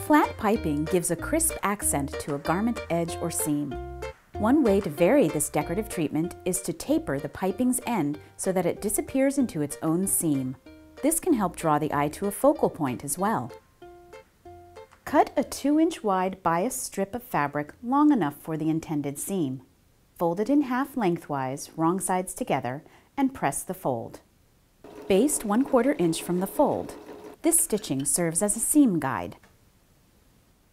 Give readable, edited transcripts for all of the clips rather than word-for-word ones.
Flat piping gives a crisp accent to a garment edge or seam. One way to vary this decorative treatment is to taper the piping's end so that it disappears into its own seam. This can help draw the eye to a focal point as well. Cut a 2-inch wide bias strip of fabric long enough for the intended seam. Fold it in half lengthwise, wrong sides together, and press the fold. Baste 1/4 inch from the fold. This stitching serves as a seam guide.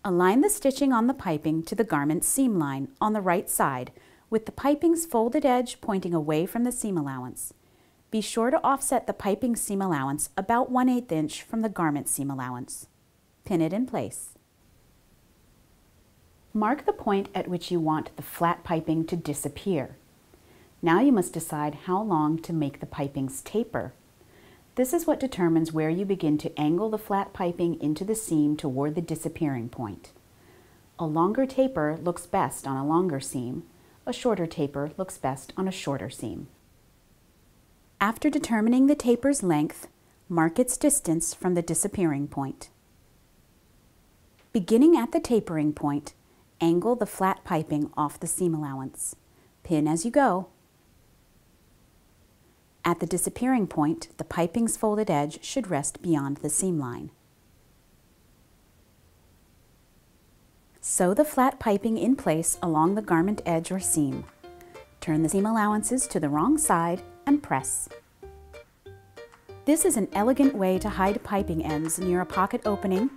Align the stitching on the piping to the garment seam line on the right side, with the piping's folded edge pointing away from the seam allowance. Be sure to offset the piping seam allowance about 1/8 inch from the garment seam allowance. Pin it in place. Mark the point at which you want the flat piping to disappear. Now you must decide how long to make the pipings taper. This is what determines where you begin to angle the flat piping into the seam toward the disappearing point. A longer taper looks best on a longer seam. A shorter taper looks best on a shorter seam. After determining the taper's length, mark its distance from the disappearing point. Beginning at the tapering point, angle the flat piping off the seam allowance. Pin as you go. At the disappearing point, the piping's folded edge should rest beyond the seam line. Sew the flat piping in place along the garment edge or seam. Turn the seam allowances to the wrong side and press. This is an elegant way to hide piping ends near a pocket opening,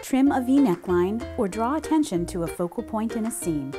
trim a V neckline, or draw attention to a focal point in a seam.